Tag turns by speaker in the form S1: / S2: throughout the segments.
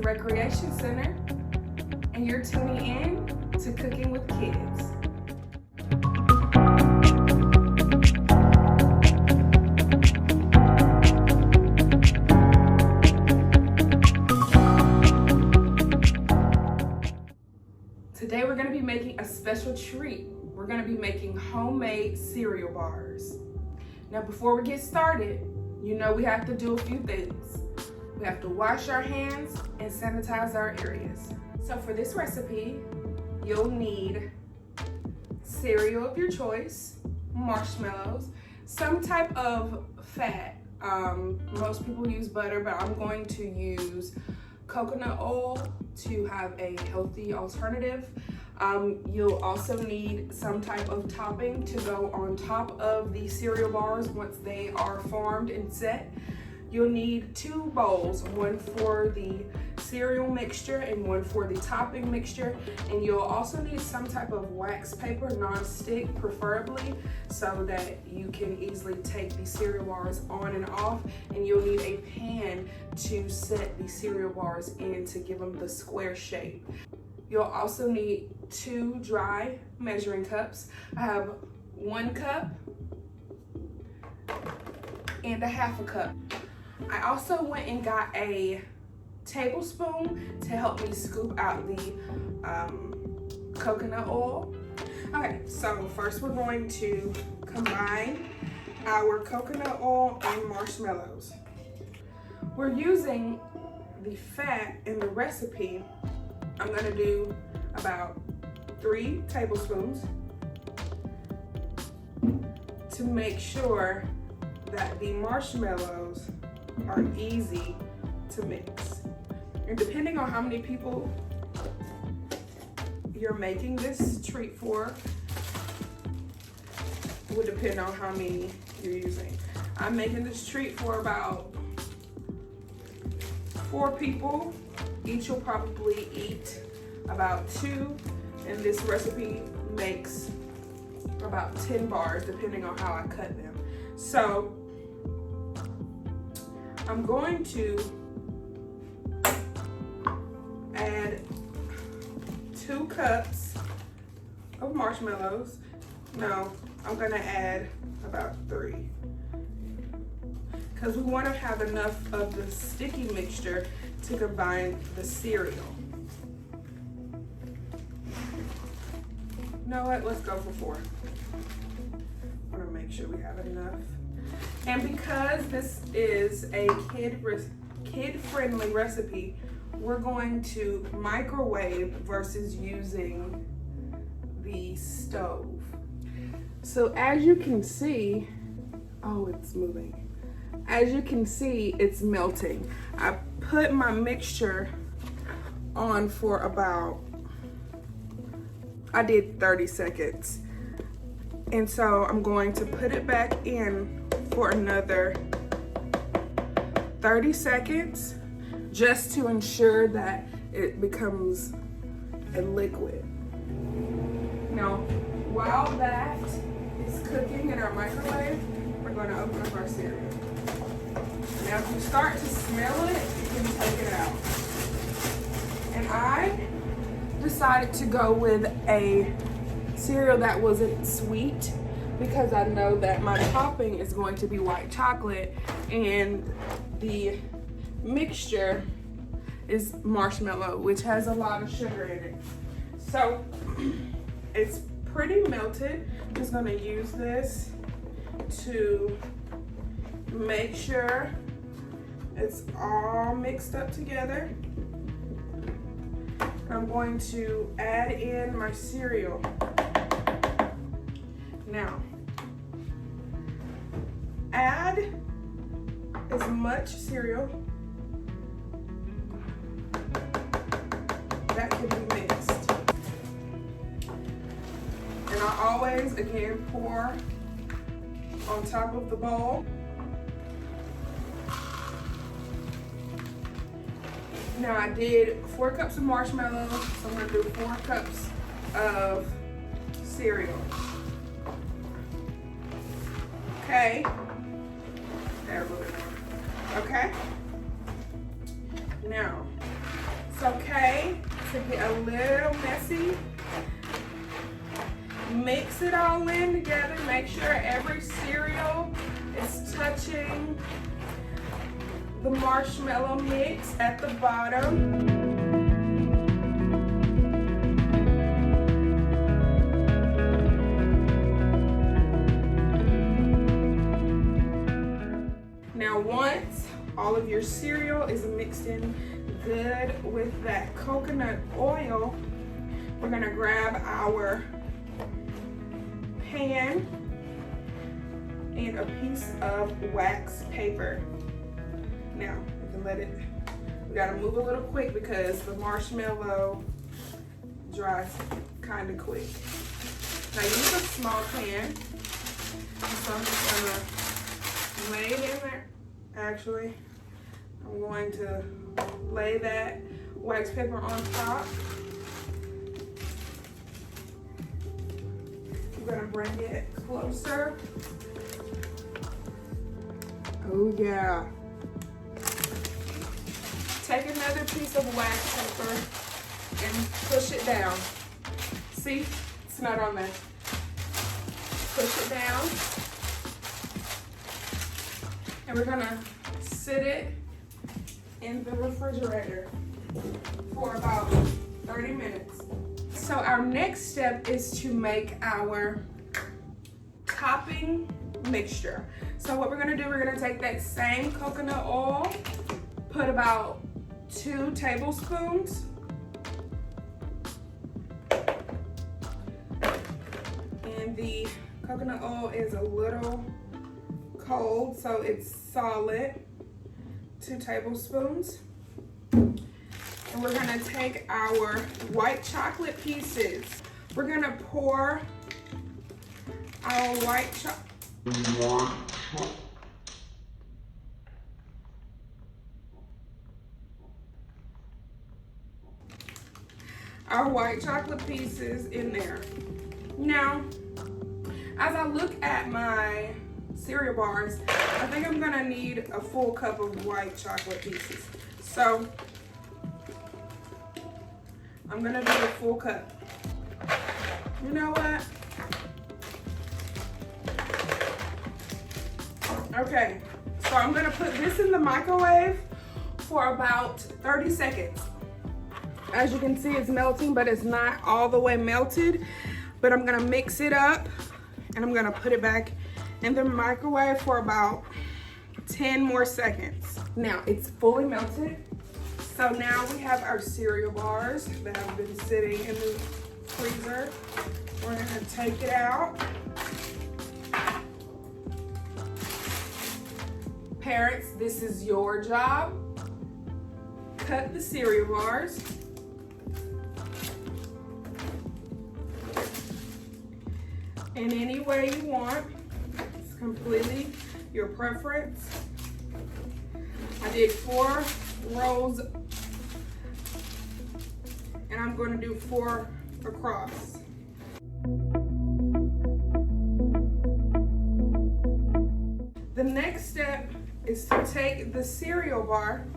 S1: Recreation Center, and you're tuning in to Cooking with Kids. Today we're going to be making a special treat. We're going to be making homemade cereal bars. Now before we get started, you know we have to do a few things. We have to wash our hands and sanitize our areas. So for this recipe, you'll need cereal of your choice, marshmallows, some type of fat. Most people use butter, but I'm going to use coconut oil to have a healthy alternative. You'll also need some type of topping to go on top of the cereal bars once they are formed and set. You'll need 2 bowls, one for the cereal mixture and one for the topping mixture. And you'll also need some type of wax paper, non-stick preferably, so that you can easily take the cereal bars on and off. And you'll need a pan to set the cereal bars in to give them the square shape. You'll also need 2 dry measuring cups. I have 1 cup and a half a cup. I also went and got a tablespoon to help me scoop out the coconut oil. Okay, so first we're going to combine our coconut oil and marshmallows. We're using the fat in the recipe. I'm gonna do about 3 tablespoons to make sure that the marshmallows are easy to mix. And depending on how many people you're making this treat for, would depend on how many you're using. I'm making this treat for about 4 people. Each will probably eat about 2, and this recipe makes about 10 bars depending on how I cut them. So I'm going to add 2 cups of marshmallows. No, I'm gonna add about 3, because we want to have enough of the sticky mixture to combine the cereal. You know what? Let's go for 4. I want to make sure we have enough. And because this is a kid-friendly recipe, we're going to microwave versus using the stove. So as you can see, oh, it's moving. As you can see, it's melting. I put my mixture on for about, I did 30 seconds. And so I'm going to put it back in for another 30 seconds just to ensure that it becomes a liquid. Now, while that is cooking in our microwave, we're going to open up our cereal. Now, if you start to smell it, you can take it out. And I decided to go with a cereal that wasn't sweet, because I know that my topping is going to be white chocolate and the mixture is marshmallow, which has a lot of sugar in it. So it's pretty melted. I'm just gonna use this to make sure it's all mixed up together. I'm going to add in my cereal. Now, add as much cereal that can be mixed. And I always, again, pour on top of the bowl. Now I did 4 cups of marshmallows, so I'm gonna do 4 cups of cereal. Okay. There, a little bit more. Okay. Now, It's okay to get a little messy. Mix it all in together. Make sure every cereal is touching the marshmallow mix at the bottom. Now once all of your cereal is mixed in good with that coconut oil, we're gonna grab our pan and a piece of wax paper. Now, we can let it, we gotta move a little quick because the marshmallow dries kind of quick. Now use a small pan. So I'm just gonna lay it in there. Actually, I'm going to lay that wax paper on top. I'm gonna bring it closer. Oh yeah. Take another piece of wax paper and push it down. See, it's not on there. Push it down. And we're gonna sit it in the refrigerator for about 30 minutes. So our next step is to make our topping mixture. So what we're gonna do, we're gonna take that same coconut oil, put about 2 tablespoons. And the coconut oil is a little cold, so it's solid. 2 tablespoons. And we're gonna take our white chocolate pieces. We're gonna pour our white chocolate pieces in there. Now, as I look at my cereal bars, I think I'm gonna need a full cup of white chocolate pieces. So I'm gonna do a full cup. You know what? Okay, so I'm gonna put this in the microwave for about 30 seconds. As you can see, it's melting, but it's not all the way melted. But I'm gonna mix it up and I'm gonna put it back in the microwave for about 10 more seconds. Now it's fully melted. So now we have our cereal bars that have been sitting in the freezer. We're gonna take it out. Parents, this is your job. Cut the cereal bars. In any way you want. It's completely your preference. I did 4 rows and I'm going to do 4 across. The next step is to take the cereal bar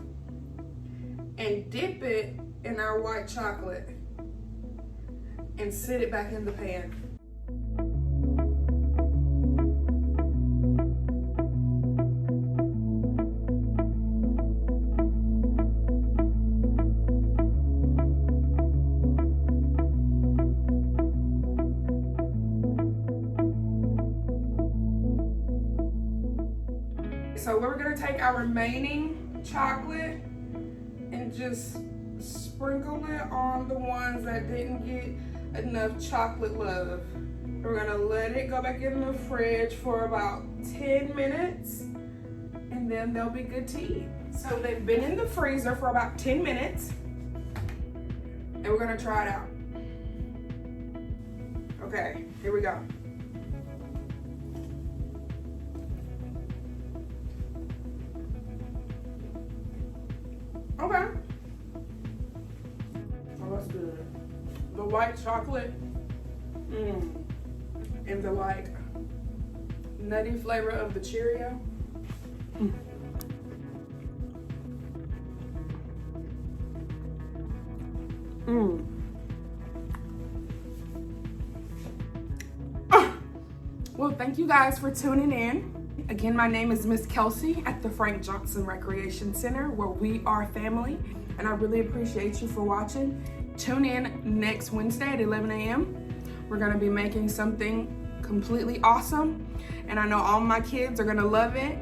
S1: and dip it in our white chocolate and sit it back in the pan. So we're gonna take our remaining chocolate and just sprinkle it on the ones that didn't get enough chocolate love. We're gonna let it go back in the fridge for about 10 minutes and then they'll be good to eat. So they've been in the freezer for about 10 minutes and we're gonna try it out. Okay, here we go. Okay. Oh, that's good. The white chocolate, and the like nutty flavor of the Cheerio. Well, thank you guys for tuning in. Again, my name is Miss Kelsey at the Frank Johnson Recreation Center, where we are family, and I really appreciate you for watching. Tune in next Wednesday at 11 a.m. We're gonna be making something completely awesome, and I know all my kids are gonna love it.